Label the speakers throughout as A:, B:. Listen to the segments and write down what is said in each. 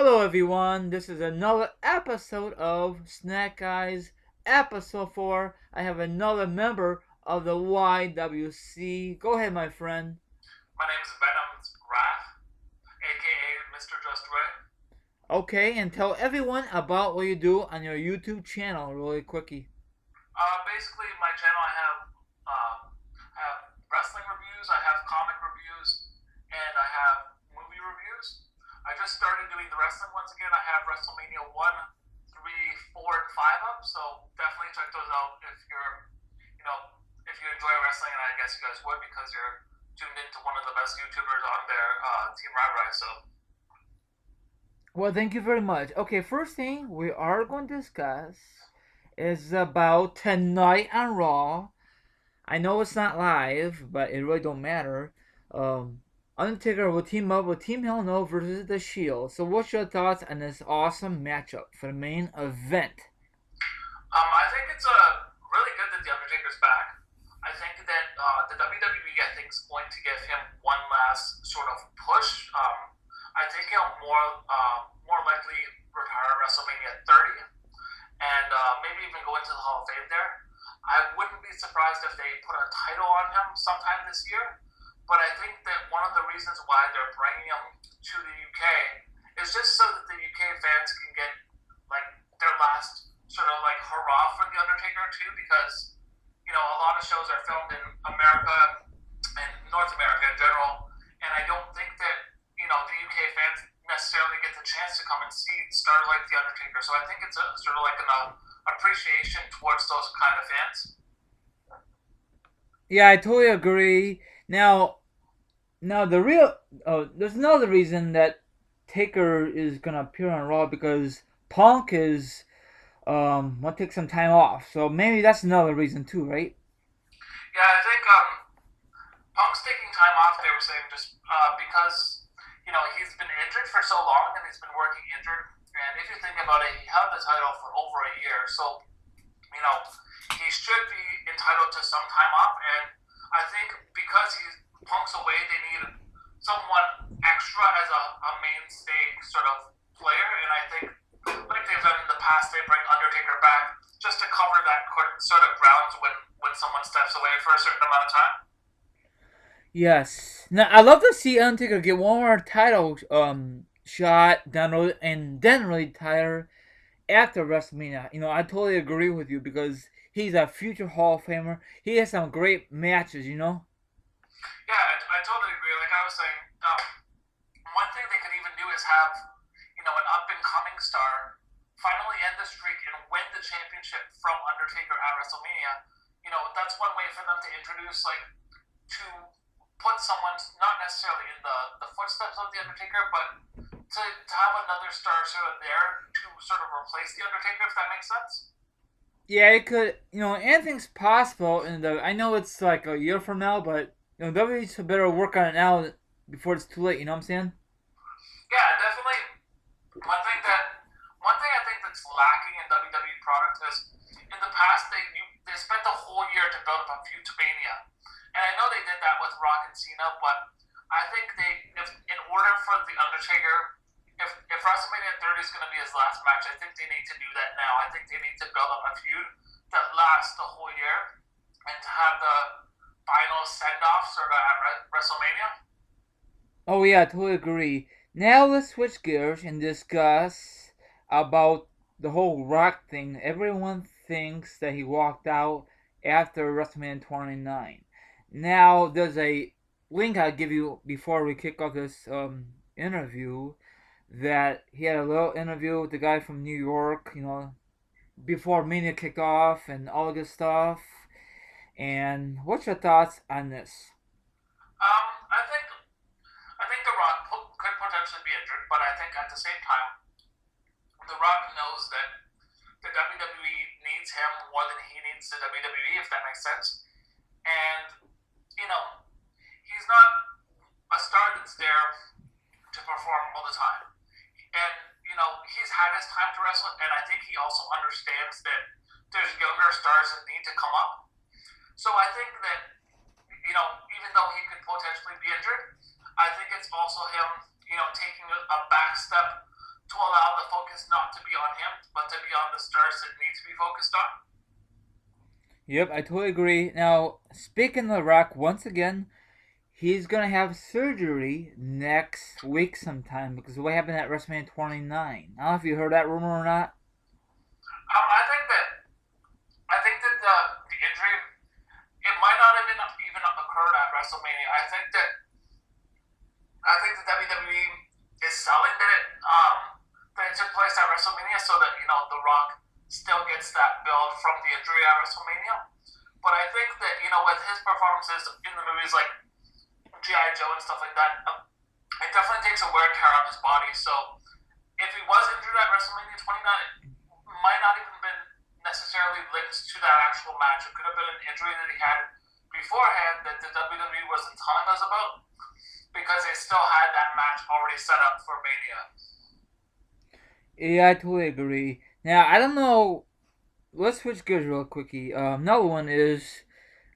A: Hello, everyone. This is another episode of Snack Guys, episode 4. I have another member of the YWC. Go ahead, my friend.
B: My name is Venom Wrath, aka Mr. Just Ray.
A: Okay, and tell everyone about what you do on your YouTube channel, really quickie.
B: Basically, my channel I have wrestling reviews, I have comic reviews, and I have movie reviews. I just started doing the wrestling ones again. I have WrestleMania 1, 3, 4, and 5 up, so definitely check those out if you know, if you enjoy wrestling, and I guess you guys would because you're tuned into one of the best YouTubers on there, Team Rai. So
A: Well, thank you very much. Okay, first thing we are going to discuss is about tonight on Raw. I know it's not live, but it really don't matter. Undertaker will team up with Team Hell No versus The Shield. So, what's your thoughts on this awesome matchup for the main event?
B: I think it's really good that the Undertaker's back. I think that the WWE, I think, is going to give him one last sort of push. I think he'll more likely retire at WrestleMania 30, and maybe even go into the Hall of Fame there. I wouldn't be surprised if they put a title on him sometime this year. But I think that one of the reasons why they're bringing him to the UK is just so that the UK fans can get like their last sort of like hurrah for the Undertaker too, because a lot of shows are filmed in America and North America in general, and I don't think that the UK fans necessarily get the chance to come and see stars like the Undertaker. So I think it's a sort of like an appreciation towards those kind of fans.
A: Yeah, I totally agree. Now the real there's another reason that Taker is gonna appear on Raw because Punk is want to take some time off. So maybe that's another reason too, right?
B: Yeah, I think Punk's taking time off. They were saying just because he's been injured for so long and he's been working injured. And if you think about it, he held the title for over a year, so he should be entitled to some time off. And I think because he's Punk's away, they need someone extra as a mainstay sort of player. And I think, like they've done in the past, they bring Undertaker back just to cover that sort of grounds when someone steps away for a certain amount of time.
A: Yes. Now I love to see Undertaker get one more title shot, and then retire after WrestleMania. I totally agree with you because he's a future Hall of Famer. He has some great matches.
B: Yeah, I totally agree. Like I was saying, one thing they could even do is have an up and coming star finally end the streak and win the championship from Undertaker at WrestleMania. That's one way for them to introduce to put someone not necessarily in the footsteps of the Undertaker, but to have another star sort of there to sort of replace the Undertaker, if that makes sense.
A: Yeah, it could. Anything's possible. I know it's like a year from now, but WWE should better work on it now before it's too late. You know what I'm saying?
B: Yeah, definitely. One thing I think that's lacking in WWE product is in the past they spent the whole year to build up a feud to Mania, and I know they did that with Rock and Cena, but I think if in order for the Undertaker, if WrestleMania 30 is going to be his last match, I think they need to do that now. I think they need to build up a feud that lasts the whole year, and to have the final send off sort of at WrestleMania.
A: Oh yeah, I totally agree. Now let's switch gears and discuss about the whole Rock thing. Everyone thinks that he walked out after WrestleMania 29. Now there's a link I'll give you before we kick off this interview that he had a little interview with the guy from New York, before Mania kicked off and all this stuff. And what's your thoughts on this?
B: I think The Rock could potentially be injured, but I think at the same time, The Rock knows that the WWE needs him more than he needs the WWE, if that makes sense. And you know, he's not a star that's there to perform all the time. And he's had his time to wrestle, and I think he also understands that there's younger stars that need to come up. So I think that even though he could potentially be injured, I think it's also him taking a back step to focus not to be on him, but to be on the stars that need to be focused on.
A: Yep, I totally agree. Now, speaking of The Rock, once again, he's gonna have surgery next week sometime because of what happened at WrestleMania 29. I don't know if you heard that rumor or not.
B: I think that the injury it might not even occurred at WrestleMania. I think the WWE is selling that it took place at WrestleMania so that The Rock still gets that build from the injury at WrestleMania. But I think that with his performances in the movies like GI Joe and stuff like that, it definitely takes a wear and tear on his body. So if he was injured at WrestleMania 29, it might not even been necessarily linked to that actual match. It could have been an injury that he had beforehand that the WWE wasn't telling us about because they still had that match already set up for Mania.
A: Yeah, I totally agree. Now, I don't know. Let's switch gears real quickie. Another one is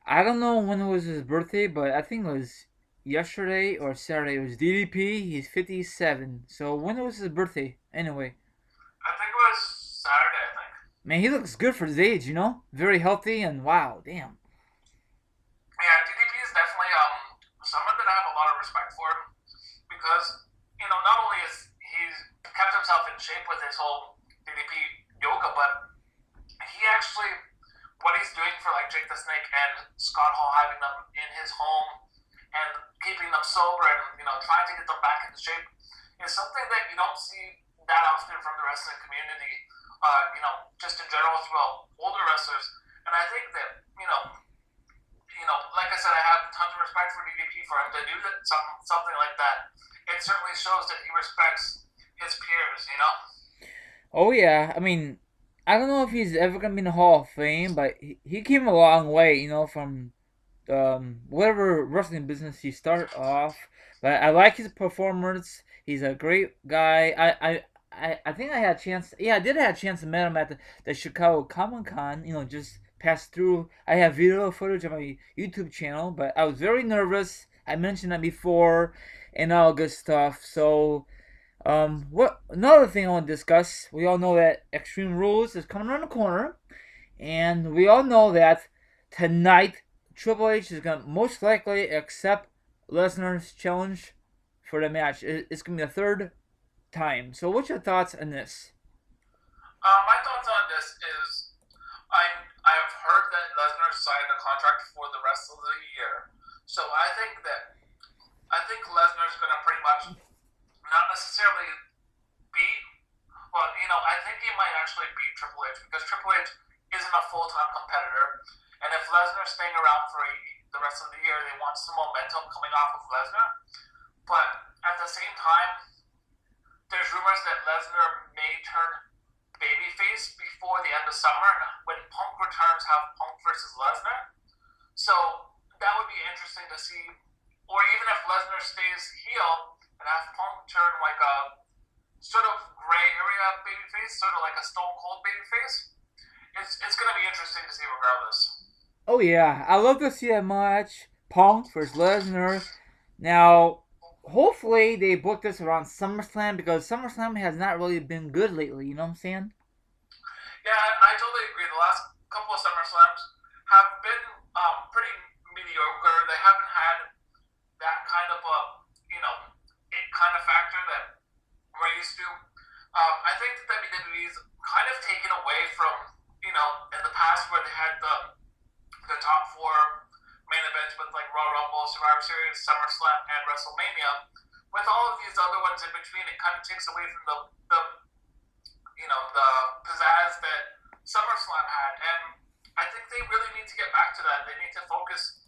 A: I don't know when it was his birthday, but I think it was yesterday or Saturday. It was DDP. He's 57. So when was his birthday? Anyway,
B: I think it was Saturday, I think.
A: man, he looks good for his age. Very healthy and wow, damn.
B: Yeah, DDP is definitely someone that I have a lot of respect for because not only is he's kept himself in shape with his whole DDP yoga, but he actually what he's doing for like Jake the Snake and Scott Hall, having them in his home and keeping them sober and trying to get them back into shape is something that you don't see that often from the wrestling community. Just in general as well, older wrestlers, and I think that like I said, I have tons of respect for DDP for him to do something like that. It certainly shows that he respects his peers.
A: Oh yeah, I mean, I don't know if he's ever gonna be in the Hall of Fame, but he came a long way. From whatever wrestling business he started off. But I like his performance. He's a great guy. I think I had a chance. Yeah, I did have a chance to meet him at the Chicago Comic Con. Just passed through. I have video footage on my YouTube channel, but I was very nervous. I mentioned that before, and all good stuff. So, what another thing I want to discuss? We all know that Extreme Rules is coming around the corner, and we all know that tonight Triple H is gonna most likely accept Lesnar's challenge for the match. It's gonna be the third time. So, what's your thoughts on this?
B: My thoughts on this is I have heard that Lesnar signed a contract for the rest of the year, so I think Lesnar's going to pretty much not necessarily beat. Well, I think he might actually beat Triple H because Triple H isn't a full-time competitor, and if Lesnar's staying around for the rest of the year, they want some momentum coming off of Lesnar. But at the same time, there's rumors that Lesnar may turn babyface before the end of summer, and when Punk returns, have Punk versus Lesnar. So that would be interesting to see. Or even if Lesnar stays heel and have Punk turn like a sort of gray area babyface, sort of like a Stone Cold babyface. It's going to be interesting to see regardless.
A: Oh yeah, I love to see a match. Punk versus Lesnar. Now, hopefully they book this around SummerSlam because SummerSlam has not really been good lately. You know what I'm saying?
B: Yeah, I totally agree. The last couple of SummerSlams have been pretty mediocre. They haven't had that kind of it kind of factor that we're used to. I think that WWE's kind of taken away from in the past where they had the top four main events with like Royal Rumble, Survivor Series, SummerSlam, and WrestleMania. With all of these other ones in between, it kind of takes away from the pizzazz that SummerSlam had, and I think they really need to get back to that. They need to focus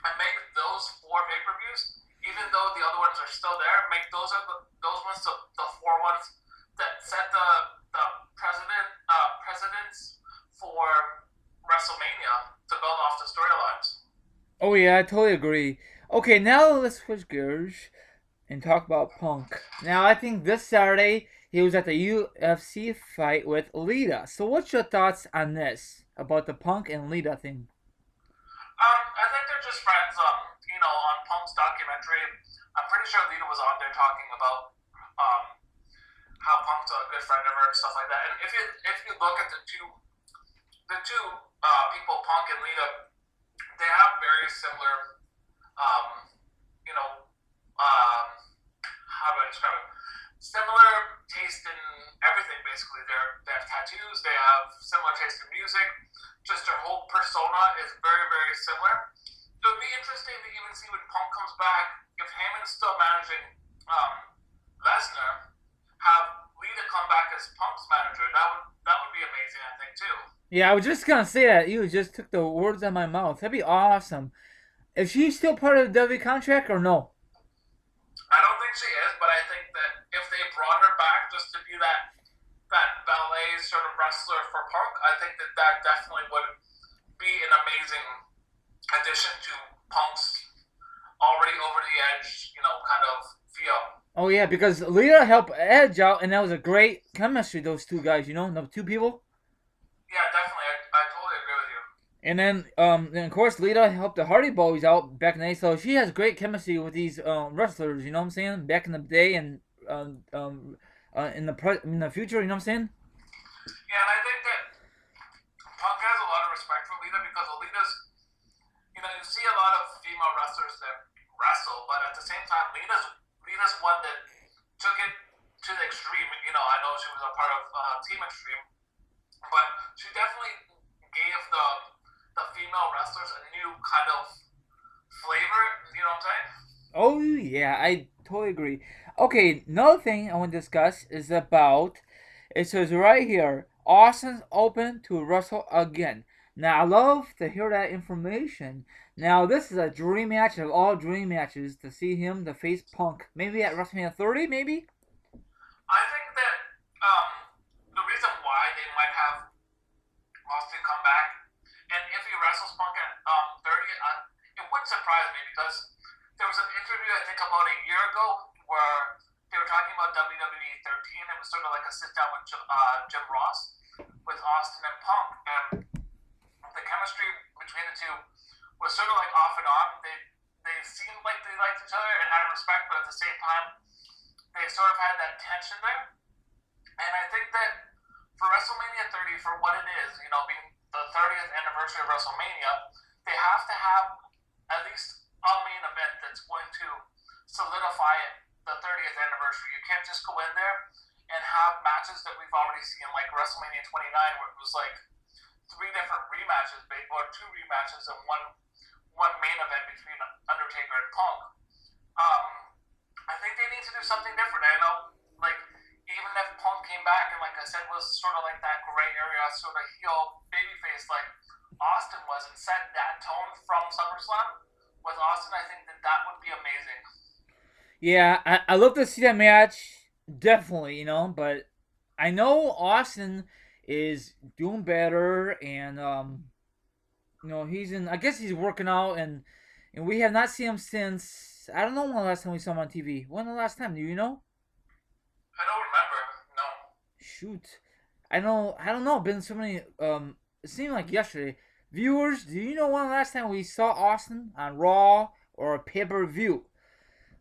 B: and make those four pay-per-views, even though the other ones are still there. Make those ones the four ones that set the precedents for WrestleMania to build off the storylines.
A: Oh yeah, I totally agree. Okay, now let's switch gears and talk about Punk. Now I think this Saturday he was at the UFC fight with Lita. So what's your thoughts on this about the Punk and Lita thing?
B: I think they're just friends. On Punk's documentary, I'm pretty sure Lita was on there talking about how Punk's a good friend and stuff like that. And if you look at the two people, Punk and Lita, they have very similar, you know, how do I describe it? Similar taste in everything. Basically, they have tattoos. They have similar taste in music. Just their whole persona is very, very similar. It would be interesting to even see when Punk comes back, if Heyman's still managing Lesnar, have Lita come back as Punk's manager. That would be amazing, I think, too.
A: Yeah, I was just gonna say that. You just took the words out of my mouth. That'd be awesome. Is she still part of the W contract or no?
B: I don't think she is, but I think that if they brought her back just to be that ballet sort of wrestler for Punk, I think that definitely would be an amazing addition to Punk's already over the edge, kind of feel.
A: Oh yeah, because Lita helped Edge out, and that was a great chemistry. Those two guys, the two people.
B: Yeah, definitely. I totally agree with you.
A: And of course, Lita helped the Hardy Boys out back in the day, so she has great chemistry with these wrestlers. You know what I'm saying? Back in the day and in the future. You know what I'm saying?
B: Yeah, and I think that Punk has a lot of respect for Lita because Lita's, you see a lot of female wrestlers that wrestle, but at the same time, Lita's one that took it to the extreme. I know she was a part of Team Extreme, but she definitely gave the female wrestlers a new kind of flavor. You know what I'm saying?
A: Oh yeah, I totally agree. Okay, another thing I want to discuss is about. It says right here, Austin's open to wrestle again. Now I love to hear that information. Now this is a dream match of all dream matches to see him to face Punk. Maybe at WrestleMania 30, maybe.
B: I think that the reason why they might have Austin come back, and if he wrestles Punk at 30, it wouldn't surprise me because there was an interview I think about a year ago where they were talking about WWE 13. It was sort of like a sit down with Jim Ross with Austin and Punk, and the chemistry between the two was sort of like off and on. They seemed like they liked each other and had respect, but at the same time, they sort of had that tension there. And I think that for WrestleMania 30, for what it is, being the 30th anniversary of WrestleMania, they have to have at least a main event that's going to solidify it, the 30th anniversary. You can't just go in there and have matches that we've already seen, like WrestleMania 29, where it was like 3 different rematches, or 2 rematches, and one main event between Undertaker and Punk. I think they need to do something different. I know, like, even if Punk came back and, like I said, was sort of like that gray area, sort of heel babyface like Austin was, and set that tone from SummerSlam with Austin, I think that would be amazing.
A: Yeah, I love to see that match, definitely, but I know Austin is doing better, and he's in. I guess he's working out, and we have not seen him since. I don't know when the last time we saw him on TV. When the last time? Do you know?
B: I don't remember. No.
A: Shoot, I know. I don't know. Been so many. It seemed like yesterday. Viewers, do you know when the last time we saw Austin on Raw or pay-per-view?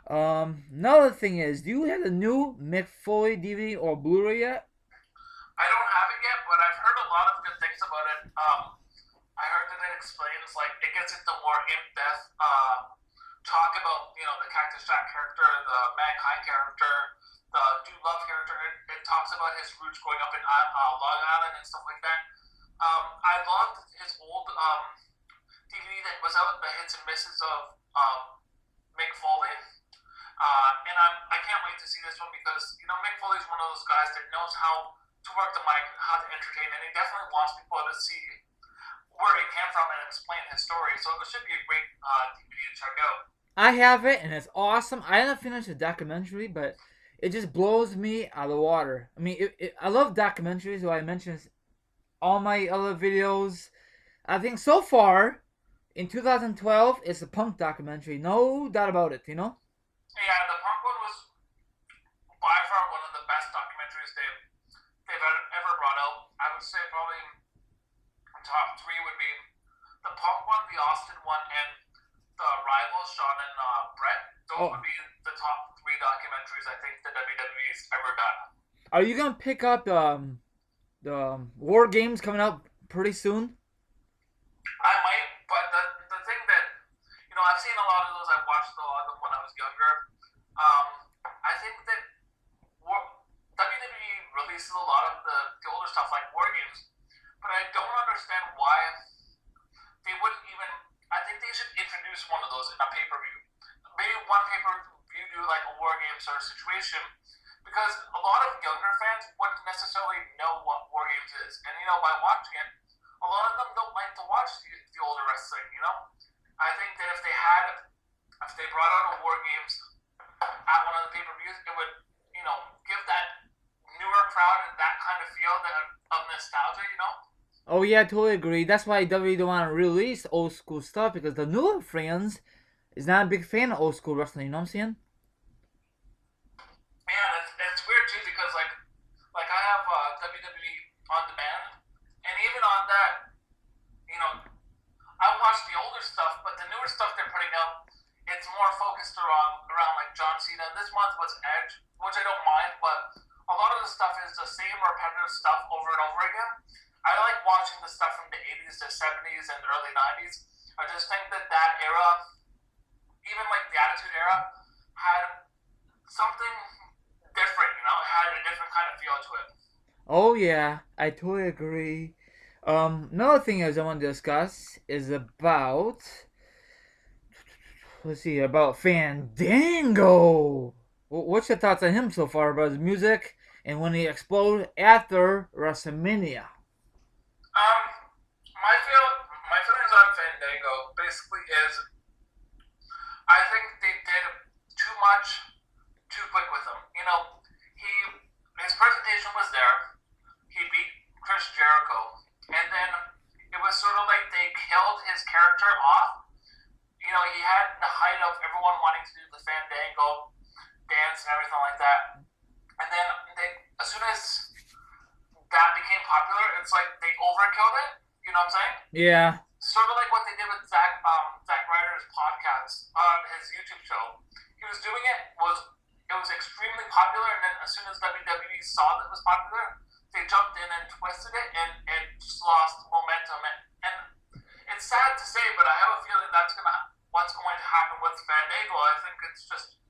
A: Another thing is, do you have the new Mick Foley DVD or Blu-ray yet?
B: I don't have it yet, but I've heard a lot of good things about it. I heard that it explains, like, it gets into more in-depth talk about, the Cactus Jack character, the Mankind character, the Dude Love character. It talks about his roots growing up in Long Island and stuff like that. I loved his old DVD that was out, the hits and misses of Mick Foley. And I can't wait to see this one because, Mick Foley is one of those guys that knows how to work the mic, how to entertain, and he definitely wants people to see where he came from and explain his story. So it should be a great DVD to check out.
A: I have it, and it's awesome. I haven't finished the documentary, but it just blows me out of the water. I mean, I love documentaries, so I mentioned all my other videos. I think so far, in 2012, it's a Punk documentary. No doubt about it,
B: Yeah, the Punk one was by far one of the best documentaries they've ever brought out. I would say probably top 3 would be the Punk one, the Austin one, and the Rivals, Shawn and Brett. Those would be the top 3 documentaries I think the WWE's ever done.
A: Are you gonna pick up the War Games coming out pretty soon?
B: I might, but the thing that I've seen a lot of those. I've watched a lot of them when I was younger. Um, I think that WWE releases a lot of the older stuff like War Games, but I don't understand why they wouldn't even. I think they should introduce one of those in a pay per view. Maybe one pay per view do like a War Games sort of situation, because a lot of younger fans wouldn't necessarily know what War Games is, and by watching it, a lot of them don't like to watch the older wrestling. I think that if they brought out a War Games at one of the pay per views, it would give that newer crowd that kind of feel of nostalgia.
A: Oh yeah, I totally agree. That's why WWE don't want to release old school stuff because the newer fans is not a big fan of old school wrestling. You know what I'm saying?
B: Man, it's weird too because like I have WWE on demand, and even on that, you know, I watch the older stuff, but the newer stuff they're putting out, it's more focused around like John Cena. This month was Edge, which I don't mind, but a lot of the stuff is the same repetitive stuff over and over again. I like watching the stuff from the 80s, the 70s, and the early 90s. I just think that era, even like the Attitude Era, had something different. It had a different kind of feel to it.
A: Oh yeah, I totally agree. Another thing I want to discuss is about let's see about Fandango. What's your thoughts on him so far about his music and when he exploded after WrestleMania?
B: Um, my feelings on Fandango basically is I think they did too much too quick with him. He his presentation was there. He beat Chris Jericho, and then it was sort of like they killed his character off. He had the height of everyone wanting to do the Fandango dance and everything like that, and then as soon as that became popular, it's like they overkilled it. You know what I'm saying?
A: Yeah.
B: Sort of like what they did with Zack Ryder's podcast on his YouTube show. He was doing it was extremely popular, and then as soon as WWE saw that it was popular, they jumped in and twisted it, and it just lost momentum. And it's sad to say, but I have a feeling what's going to happen with Fandango. I think it's just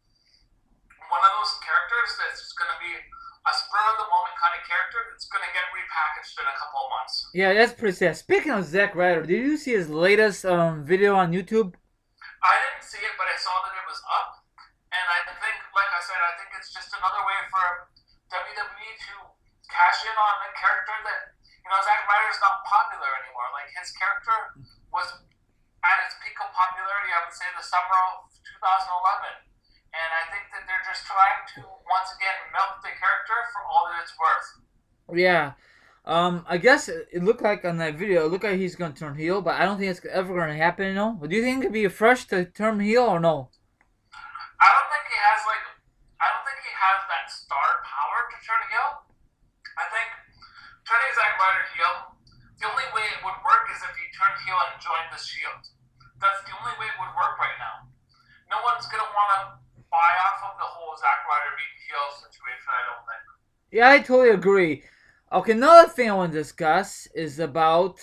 B: one of those characters that's just going to be a spur of the moment kind of character that's going to get repackaged in a couple of months.
A: Yeah, that's pretty sad. Speaking of Zack Ryder, did you see his latest video on YouTube?
B: I didn't see it, but I saw that it was up, and I think, like I said, I think it's just another way for WWE to cash in on a character that Zack Ryder's not popular anymore. Like his character was at its peak of popularity, I would say, the summer of 2011. And I think that they're just trying to once again milk the character for all that it's worth.
A: Yeah. I guess it looked like on that video, it looked like he's gonna turn heel, but I don't think it's ever gonna happen. Do you think it'd be fresh to turn heel or no?
B: I don't think he has that star power to turn heel. I think turning Zack Ryder heel, the only way it would work is if he turned heel and joined the Shield. That's the only way it would work right now. No one's gonna want to buy off of the whole Zack Ryder being heel situation, I don't think.
A: Yeah, I totally agree. Okay, another thing I want to discuss is about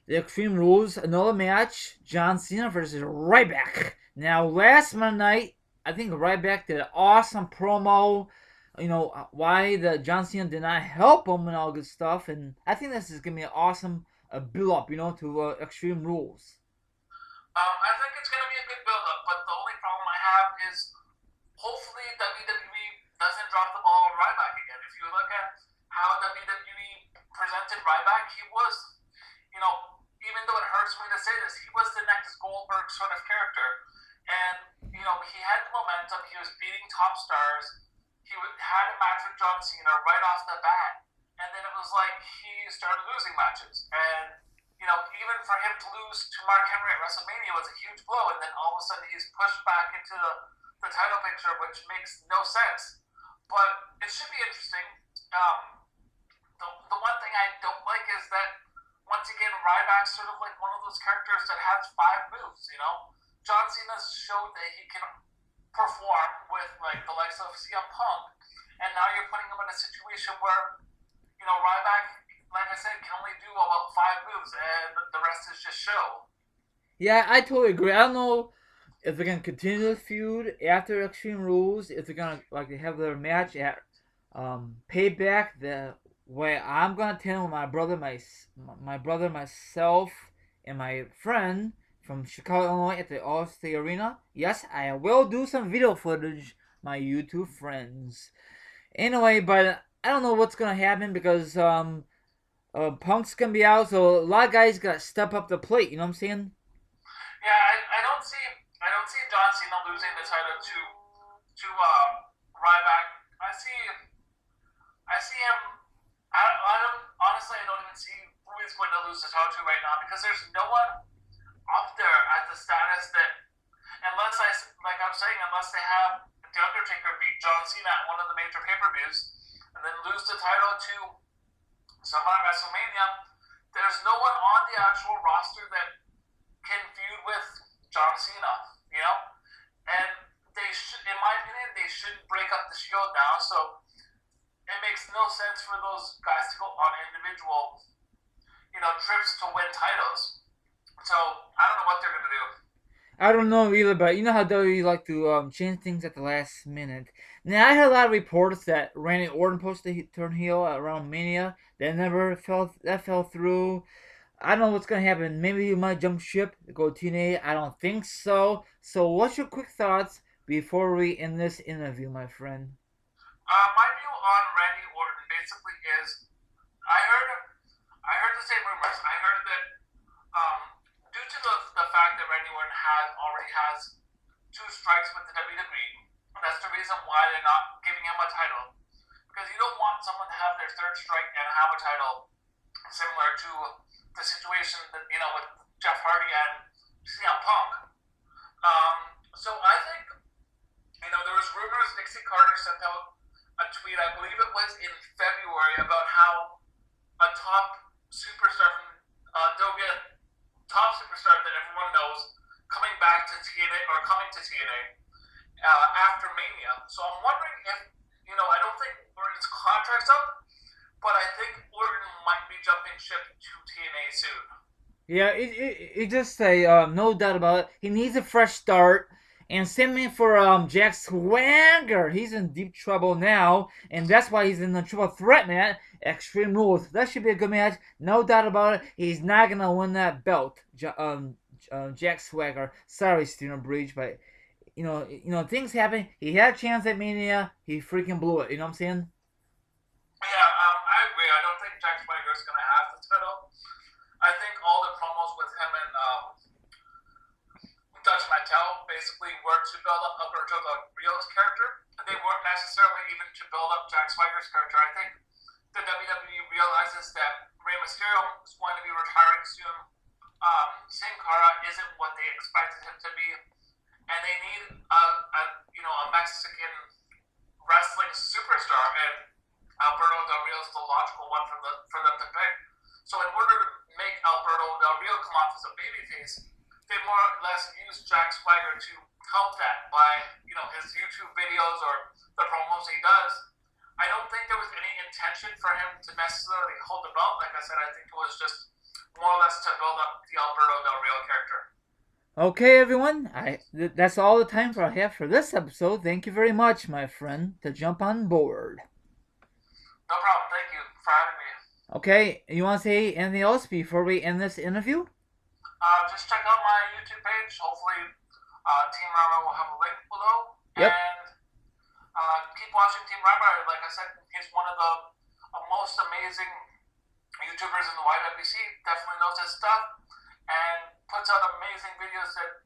A: the Extreme Rules. Another match, John Cena versus Ryback. Now, last Monday night, I think Ryback did an awesome promo. Why the John Cena did not help him and all good stuff. And I think this is going to be an awesome build up, to Extreme Rules.
B: I think it's going to be a good build up, but the only problem I have is hopefully WWE doesn't drop the ball on Ryback again. If you look at how WWE presented Ryback, he was, even though it hurts me to say this, he was the next Goldberg sort of character. And, he had the momentum, he was beating top stars, he had a match with John Cena right off the bat, and then it was like he started losing matches. And, even for him to lose to Mark Henry at WrestleMania was a huge blow, and then all of a sudden he's pushed back into the title picture, which makes no sense. But it should be interesting. The one thing I don't like is that, once again, Ryback's sort of like one of those characters that has 5 moves, John Cena showed that he can perform with like the likes of CM Punk, and now you're putting him in a situation where, Ryback, like I said, can only do about 5 moves, and the rest is just show.
A: Yeah, I totally agree. I don't know if they're gonna continue the feud after Extreme Rules. If they're gonna like they have their match at Payback, the way I'm gonna tell my brother, myself, and my friend from Chicago, Illinois, at the Allstate Arena. Yes, I will do some video footage, my YouTube friends. Anyway, but I don't know what's gonna happen because Punk's gonna be out, so a lot of guys gotta step up the plate. You know what I'm saying?
B: Yeah, I don't see John Cena losing the title to Ryback. I see him. I don't honestly. I don't even see who he's going to lose the title to right now because there's no one up there at the status that unless they have The Undertaker beat John Cena at one of the major pay-per-views and then lose the title to someone at WrestleMania, there's no one on the actual roster that can feud with John Cena, And in my opinion, they shouldn't break up the Shield now. So it makes no sense for those guys to go on individual, trips to win titles. So I don't know what they're gonna do.
A: I don't know either, but you know how WWE like to change things at the last minute. Now I heard a lot of reports that Randy Orton supposed to turn heel around Mania. That fell through. I don't know what's gonna happen. Maybe he might jump ship, go TNA. I don't think so. So what's your quick thoughts before we end this interview, my friend?
B: My view on Randy Orton basically is I heard the same rumors. I heard that due to the fact that Randy Orton already has 2 strikes with the WWE, that's the reason why they're not giving him a title. Because you don't want someone to have their 3rd strike and have a title similar to the situation that with Jeff Hardy and CM Punk. So I think there was rumors. Dixie Carter sent out a tweet, I believe it was in February, about how a top superstar from there'll be a top superstar that everyone knows coming back to TNA or coming to TNA after Mania. So I'm wondering if I don't think Orton's contract's up, but I think Orton might be jumping ship to TNA soon.
A: Yeah, it just say no doubt about it. He needs a fresh start. And send me for Jack Swagger. He's in deep trouble now, and that's why he's in the triple threat match. Extreme Rules. That should be a good match, no doubt about it. He's not gonna win that belt, Jack Swagger. Sorry, Steven Breach, but things happen. He had a chance at Mania. He freaking blew it. You know what I'm saying?
B: Yeah, I agree. I don't think Jack Swagger's gonna have the title. I think all the promos with him and Dutch Mantel basically were to build up Alberto Del Rio's character. They weren't necessarily even to build up Jack Swagger's character. I think the WWE realizes that Rey Mysterio is going to be retiring soon. Sin Cara isn't what they expected him to be, and they need a Mexican wrestling superstar, and Alberto Del Rio is the logical one for them to pick. So in order to make Alberto Del Rio come off as a babyface, they more or less use Jack Swagger to help that by, his YouTube videos or the promos he does. I don't think there was any intention for him to necessarily hold the belt. Like I said, I think it was just more or less to build up the Alberto Del Rio character.
A: Okay, everyone. That's all the time I have for this episode. Thank you very much, my friend, to jump on board.
B: No problem. Thank you for having me.
A: Okay, you want to say anything else before we end this interview?
B: Just check out my YouTube page. Hopefully, Team Rama will have a link below.
A: Yep.
B: And keep watching Team Rama. Like I said, he's one of the most amazing YouTubers in the YWC. Definitely knows his stuff and puts out amazing videos that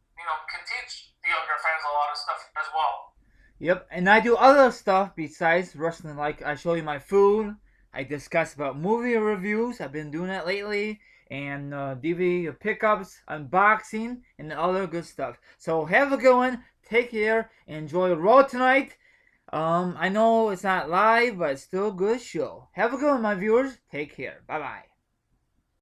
B: can teach the younger fans a lot of stuff as well.
A: Yep, and I do other stuff besides wrestling. Like I show you my food. I discuss about movie reviews. I've been doing that lately. And DVD pickups, unboxing, and other good stuff. So have a good one. Take care. Enjoy Raw tonight. I know it's not live, but it's still a good show. Have a good one, my viewers. Take care. Bye-bye.